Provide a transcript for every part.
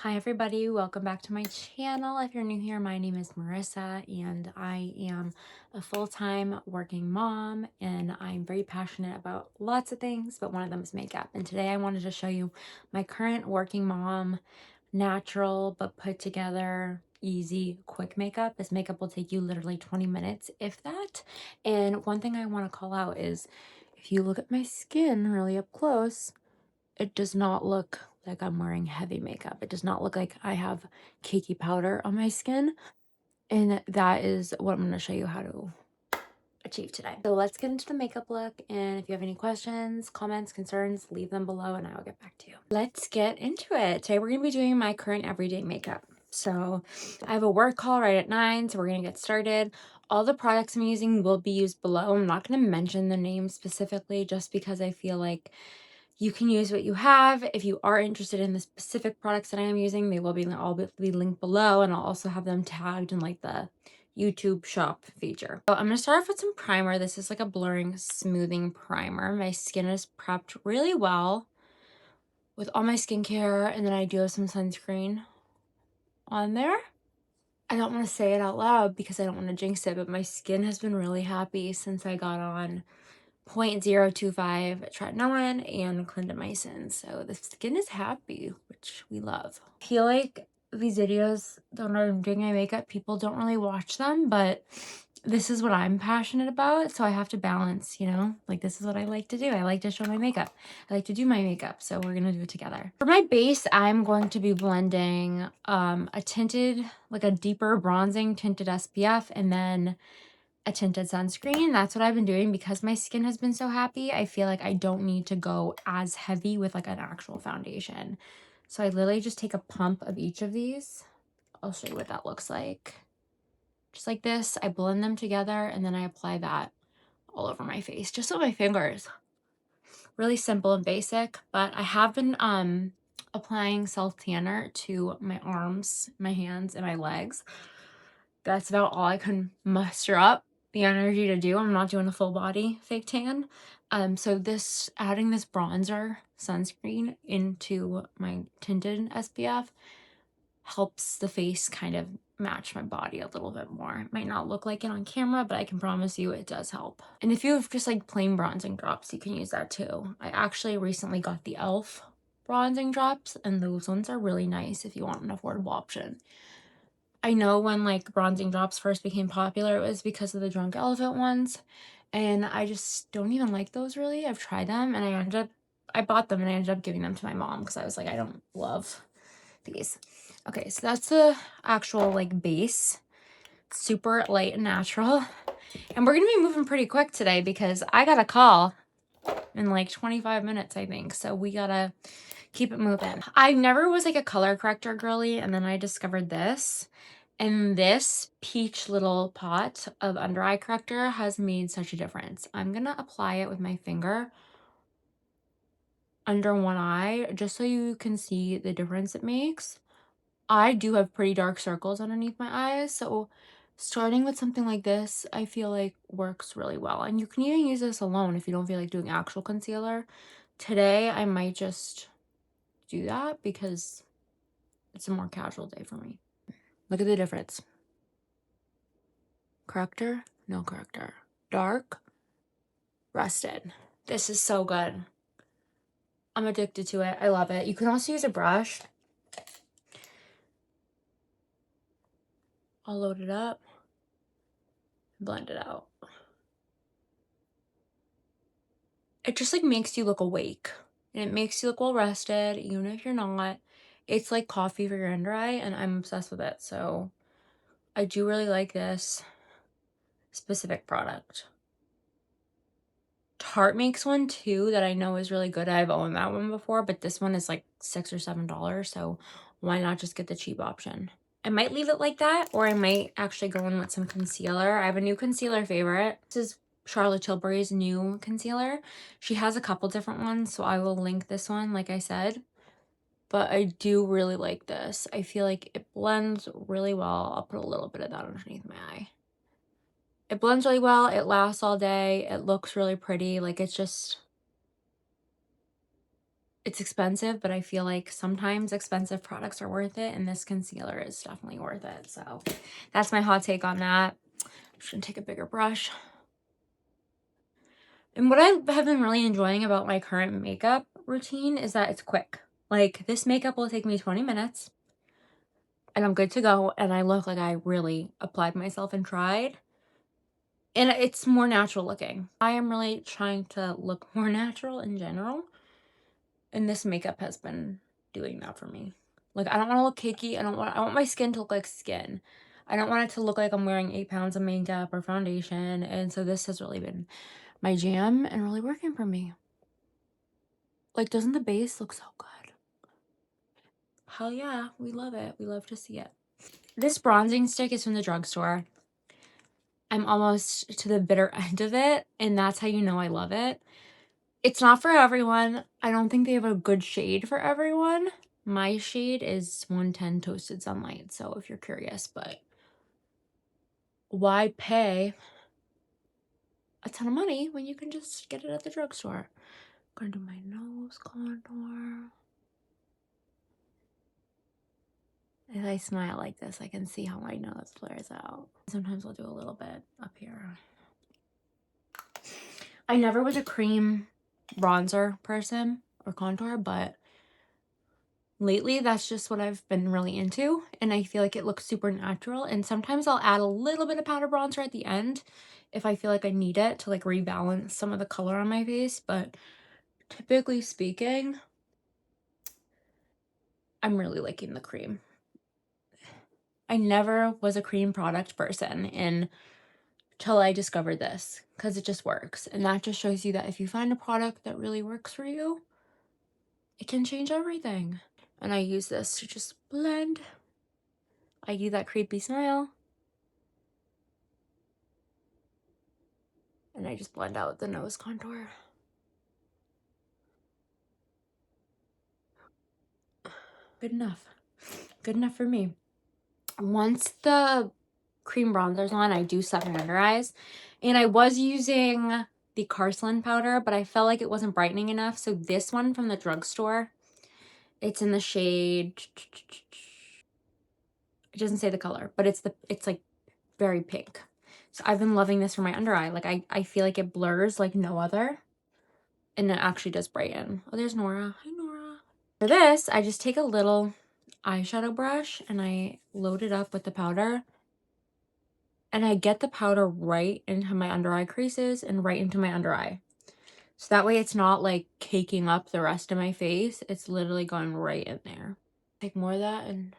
Hi everybody, welcome back to my channel. If you're new here, my name is Marissa and I am a full-time working mom and I'm very passionate about lots of things, but one of them is makeup. And today I wanted to show you my current working mom, natural but put together, easy, quick makeup. This makeup will take you literally 20 minutes, if that. And one thing I want to call out is if you look at my skin really up close, it does not look like I'm wearing heavy makeup. It does not look like I have cakey powder on my skin. And that is what I'm going to show you how to achieve today. So let's get into the makeup look. And if you have any questions, comments, concerns, leave them below and I will get back to you. Let's get into it. Today we're going to be doing my current everyday makeup. So I have a work call right at 9, so we're going to get started. All the products I'm using will be used below. I'm not going to mention the names specifically just because I feel like you can use what you have. If you are interested in the specific products that I am using, they will be all be linked below, and I'll also have them tagged in like the YouTube shop feature. So I'm going to start off with some primer. This is like a blurring smoothing primer. My skin is prepped really well with all my skincare, and then I do have some sunscreen on there. I don't want to say it out loud because I don't want to jinx it, but my skin has been really happy since I got on 0.025 tretinoin and clindamycin. So the skin is happy, which we love. I feel like these videos that I'm doing my makeup, people don't really watch them, but this is what I'm passionate about. So I have to balance, you know, like this is what I like to do. I like to show my makeup. I like to do my makeup. So we're going to do it together. For my base, I'm going to be blending a tinted, like a deeper bronzing tinted SPF and then a tinted sunscreen. That's what I've been doing because my skin has been so happy. I feel like I don't need to go as heavy with like an actual foundation. So I literally just take a pump of each of these. I'll show you what that looks like. Just like this, I blend them together and then I apply that all over my face, just with my fingers. Really simple and basic, but I have been applying self tanner to my arms, my hands, and my legs. That's about all I can muster up the energy to do. I'm not doing a full body fake tan. So adding this bronzer sunscreen into my tinted SPF helps the face kind of match my body a little bit more. It might not look like it on camera, but I can promise you it does help. And if you have just like plain bronzing drops, you can use that too. I actually recently got the e.l.f. bronzing drops, and those ones are really nice if you want an affordable option. I know when like bronzing drops first became popular, it was because of the Drunk Elephant ones. And I just don't even like those really. I've tried them and I bought them and I ended up giving them to my mom because I was like, I don't love these. Okay, so that's the actual like base. Super light and natural. And we're going to be moving pretty quick today because I got a call in like 25 minutes, I think. So we gotta keep it moving. I never was like a color corrector girly, and then I discovered this. And this peach little pot of under eye corrector has made such a difference. I'm gonna apply it with my finger under one eye just so you can see the difference it makes. I do have pretty dark circles underneath my eyes, so starting with something like this, I feel like works really well. And you can even use this alone if you don't feel like doing actual concealer. Today, I might just do that because it's a more casual day for me. Look at the difference. Corrector, no corrector. Dark, rested. This is so good. I'm addicted to it. I love it. You can also use a brush. I'll load it up, blend it out. It just like makes you look awake and it makes you look well rested, even if you're not. It's like coffee for your under eye, and I'm obsessed with it. So I do really like this specific product. Tarte makes one too that I know is really good. I've owned that one before, but this one is like $6 or $7, so why not just get the cheap option? I might leave it like that, or I might actually go in with some concealer. I have a new concealer favorite. This is Charlotte Tilbury's new concealer. She has a couple different ones, so I will link this one, like I said. But I do really like this. I feel like it blends really well. I'll put a little bit of that underneath my eye. It blends really well. It lasts all day. It looks really pretty. Like it's It's expensive, but I feel like sometimes expensive products are worth it, and this concealer is definitely worth it. So that's my hot take on that. I'm just gonna take a bigger brush. And what I have been really enjoying about my current makeup routine is that it's quick. Like, this makeup will take me 20 minutes and I'm good to go, and I look like I really applied myself and tried. And it's more natural looking. I am really trying to look more natural in general, and this makeup has been doing that for me. Like, I don't want to look cakey. I want my skin to look like skin. I don't want it to look like I'm wearing 8 pounds of makeup or foundation. And so this has really been my jam and really working for me. Like, doesn't the base look so good? Hell yeah, we love it. We love to see it. This bronzing stick is from the drugstore. I'm almost to the bitter end of it, and that's how you know I love it. It's not for everyone. I don't think they have a good shade for everyone. My shade is 110 Toasted Sunlight, so if you're curious, but why pay a ton of money when you can just get it at the drugstore? I'm gonna do my nose contour. If I smile like this, I can see how my nose flares out. Sometimes I'll do a little bit up here. I never was a cream bronzer person or contour, but lately that's just what I've been really into, and I feel like it looks super natural. And sometimes I'll add a little bit of powder bronzer at the end if I feel like I need it to like rebalance some of the color on my face, but typically speaking, I'm really liking the cream. I never was a cream product person until I discovered this, because it just works. And that just shows you that if you find a product that really works for you, it can change everything. And I use this to just blend. I do that creepy smile. And I just blend out the nose contour. Good enough. Good enough for me. Once the cream bronzer's on, I do set my under eyes. And I was using the Carslin powder, but I felt like it wasn't brightening enough. So this one from the drugstore, it's in the shade, it doesn't say the color, but it's like very pink. So I've been loving this for my under eye. Like, I feel like it blurs like no other. And it actually does brighten. Oh, there's Nora. Hi, Nora. For this, I just take a little eyeshadow brush and I load it up with the powder. And I get the powder right into my under eye creases and right into my under eye. So that way it's not like caking up the rest of my face. It's literally going right in there. Take more of that and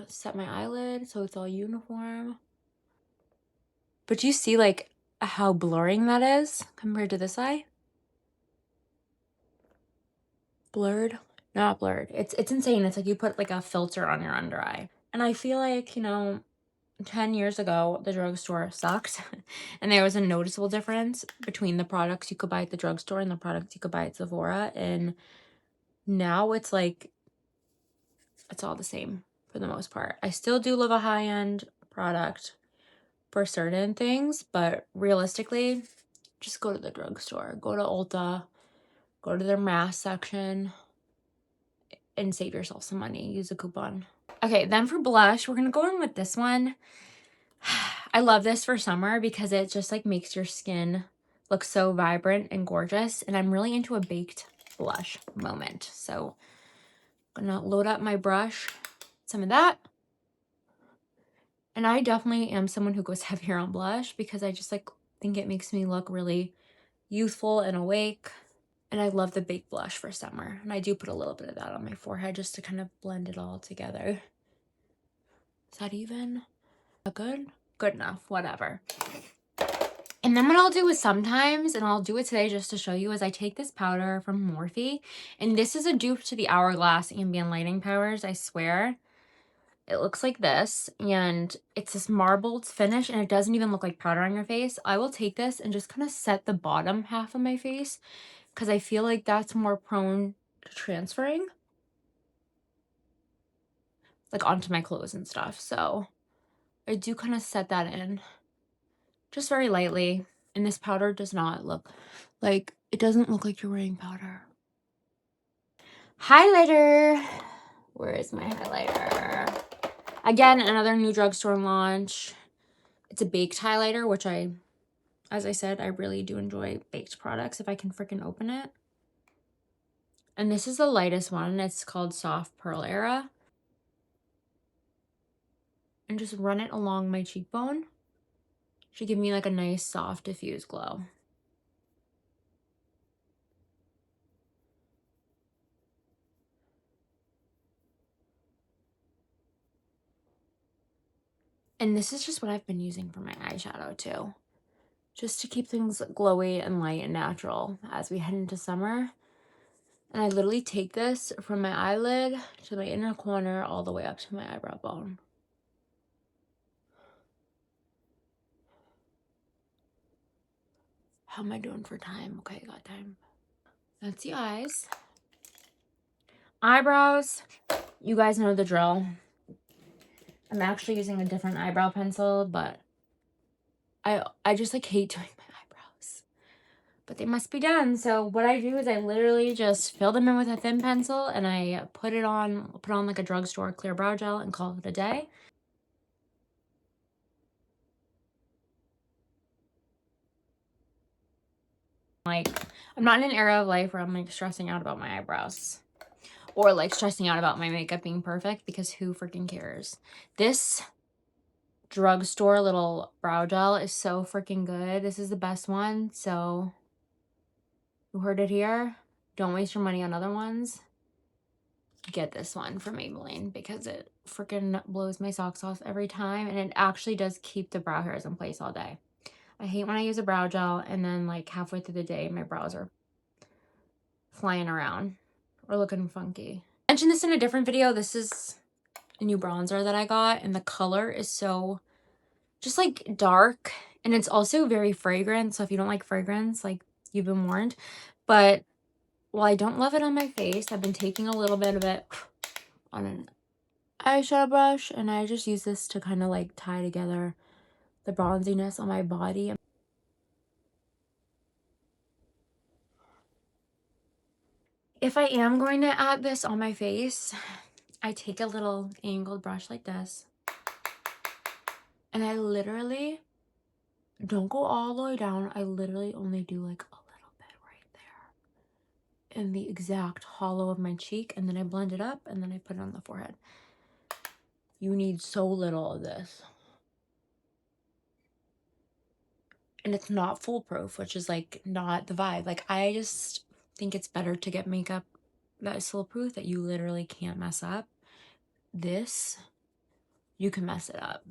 set my eyelid so it's all uniform. But you see like how blurring that is compared to this eye? Blurred? Not blurred. It's insane. It's like you put like a filter on your under eye. And I feel like, 10 years ago, the drugstore sucked. And there was a noticeable difference between the products you could buy at the drugstore and the products you could buy at Sephora. And now it's like, it's all the same for the most part. I still do love a high-end product for certain things, but realistically, just go to the drugstore. Go to Ulta. Go to their mass section and save yourself some money. Use a coupon. Okay, then for blush, we're going to go in with this one. I love this for summer because it just like makes your skin look so vibrant and gorgeous. And I'm really into a baked blush moment. So I'm going to load up my brush, some of that. And I definitely am someone who goes heavier on blush because I just like think it makes me look really youthful and awake. And I love the baked blush for summer. And I do put a little bit of that on my forehead just to kind of blend it all together. Is that even? Good? Good enough. Whatever. And then what I'll do is sometimes, and I'll do it today just to show you, is I take this powder from Morphe. And this is a dupe to the Hourglass Ambient Lighting Powders, I swear. It looks like this, and it's this marbled finish, and it doesn't even look like powder on your face. I will take this and just kind of set the bottom half of my face because I feel like that's more prone to transferring, like onto my clothes and stuff. So I do kind of set that in just very lightly. And this powder does not look like, it doesn't look like you're wearing powder. Highlighter. Where is my highlighter? Again, another new drugstore launch. It's a baked highlighter, which as I said, I really do enjoy baked products if I can freaking open it. And this is the lightest one. It's called Soft Pearl Era. And just run it along my cheekbone. Should give me like a nice, soft, diffused glow. And this is just what I've been using for my eyeshadow too. Just to keep things glowy and light and natural as we head into summer. And I literally take this from my eyelid to my inner corner all the way up to my eyebrow bone. How am I doing for time? Okay, I got time. That's the eyes. Eyebrows, you guys know the drill. I'm actually using a different eyebrow pencil, but I just like hate doing my eyebrows. But they must be done. So what I do is I literally just fill them in with a thin pencil and I put on like a drugstore clear brow gel and call it a day. Like, I'm not in an era of life where I'm like stressing out about my eyebrows or like stressing out about my makeup being perfect, because who freaking cares? This drugstore little brow gel is so freaking good. This is the best one. So you heard it here. Don't waste your money on other ones. Get this one from Maybelline because it freaking blows my socks off every time, and it actually does keep the brow hairs in place all day. I hate when I use a brow gel and then like halfway through the day my brows are flying around or looking funky. I mentioned this in a different video. This is a new bronzer that I got, and the color is so just like dark, and it's also very fragrant. So if you don't like fragrance, like, you've been warned. But while I don't love it on my face, I've been taking a little bit of it on an eyeshadow brush, and I just use this to kind of like tie together the bronziness on my body. If I am going to add this on my face, I take a little angled brush like this, and I literally don't go all the way down. I literally only do like a little bit right there in the exact hollow of my cheek, and then I blend it up, and then I put it on the forehead. You need so little of this. And it's not foolproof, which is like not the vibe. Like, I just think it's better to get makeup that is foolproof, that you literally can't mess up. This, you can mess it up.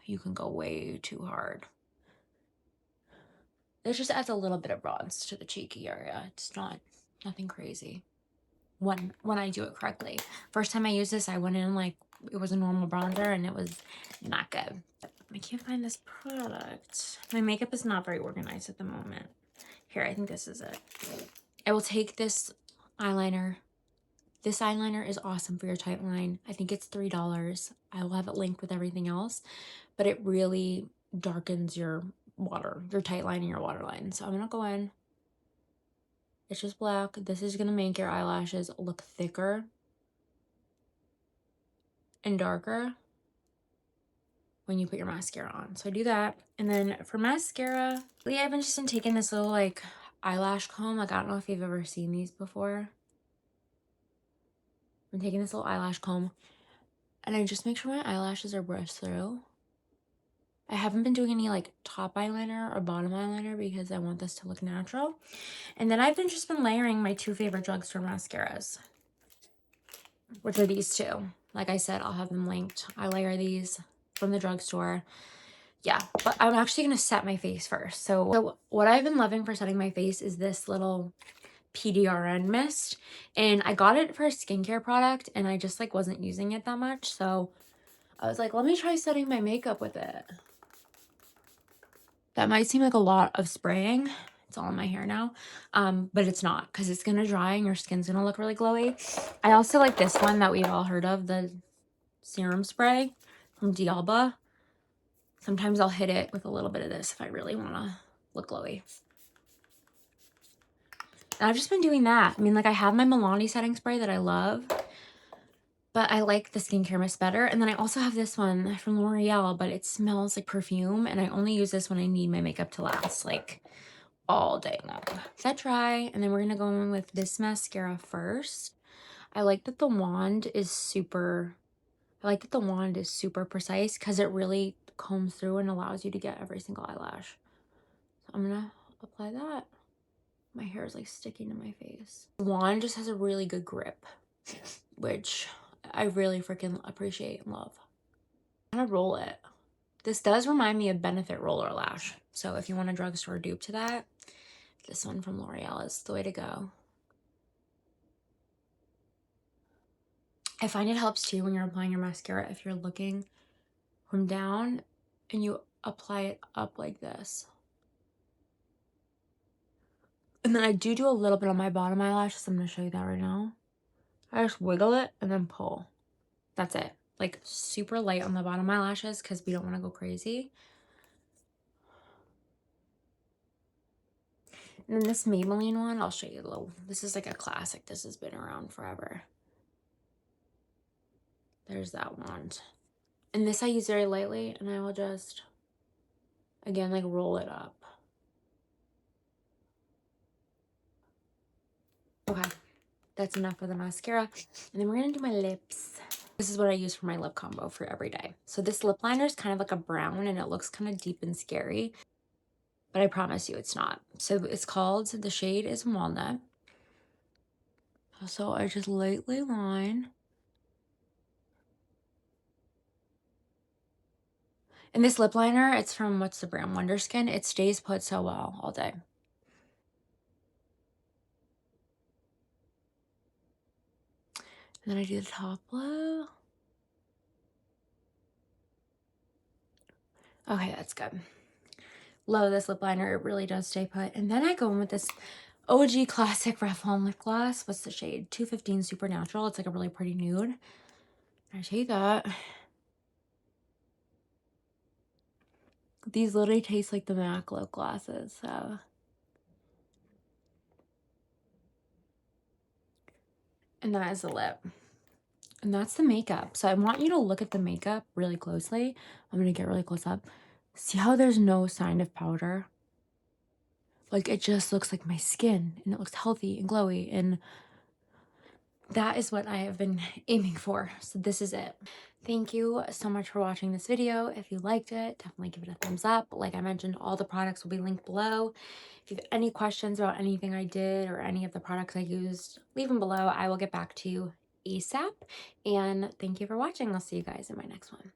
You can go way too hard. This just adds a little bit of bronze to the cheeky area. It's nothing crazy when I do it correctly. First time I used this, I went in like it was a normal bronzer, and it was not good. I can't find this product. My makeup is not very organized at the moment. Here, I think this is it. I will take this eyeliner. This eyeliner is awesome for your tight line. I think it's $3. I will have it linked with everything else, but it really darkens your tight line and your waterline. So I'm gonna go in. It's just black. This is gonna make your eyelashes look thicker and darker when you put your mascara on. So I do that. And then for mascara, I've just been taking this little like eyelash comb. Like, I don't know if you've ever seen these before. I'm taking this little eyelash comb, and I just make sure my eyelashes are brushed through. I haven't been doing any like top eyeliner or bottom eyeliner because I want this to look natural. And then I've just been layering my two favorite drugstore mascaras, which are these two. Like I said, I'll have them linked. I layer these from the drugstore. Yeah, but I'm actually going to set my face first. So what I've been loving for setting my face is this little PDRN mist. And I got it for a skincare product, and I just like wasn't using it that much. So I was like, let me try setting my makeup with it. That might seem like a lot of spraying. It's all in my hair now. But it's not, because it's going to dry and your skin's going to look really glowy. I also like this one that we've all heard of, the serum spray from D'Alba. Sometimes I'll hit it with a little bit of this if I really want to look glowy. I've just been doing that. I mean, like, I have my Milani setting spray that I love, but I like the skincare mist better. And then I also have this one from L'Oreal, but it smells like perfume, and I only use this when I need my makeup to last, like, all day long. That dry, and then we're gonna go in with this mascara first. I like that the wand is super precise because it really combs through and allows you to get every single eyelash. So I'm gonna apply that. My hair is like sticking to my face. The wand just has a really good grip, which I really freaking appreciate and love. I'm gonna roll it. This does remind me of Benefit Roller Lash. So if you want a drugstore dupe to that, this one from L'Oreal is the way to go. I find it helps too when you're applying your mascara if you're looking from down and you apply it up like this. And then I do a little bit on my bottom eyelashes. I'm going to show you that right now. I just wiggle it and then pull. That's it. Like super light on the bottom eyelashes because we don't want to go crazy. And then this Maybelline one, I'll show you a little. This is like a classic. This has been around forever. There's that wand. And this I use very lightly, and I will just, again, like roll it up. Okay, that's enough of the mascara. And then we're gonna do my lips. This is what I use for my lip combo for every day. So this lip liner is kind of like a brown, and it looks kind of deep and scary, but I promise you it's not. So it's called, the shade is Walnut. So I just lightly line. And this lip liner, it's from, what's the brand? Wonder Skin. It stays put so well all day. And then I do the top lip. Okay, that's good. Love this lip liner. It really does stay put. And then I go in with this OG classic Revlon lip gloss. What's the shade? 215 Supernatural. It's like a really pretty nude. I take that. These literally taste like the MAC lip glosses, so. And that is the lip. And that's the makeup. So I want you to look at the makeup really closely. I'm going to get really close up. See how there's no sign of powder? Like, it just looks like my skin, and it looks healthy and glowy, and that is what I have been aiming for. So this is it. Thank you so much for watching this video. If you liked it, definitely give it a thumbs up. Like I mentioned, all the products will be linked below. If you have any questions about anything I did or any of the products I used, leave them below. I will get back to you ASAP. And thank you for watching. I'll see you guys in my next one.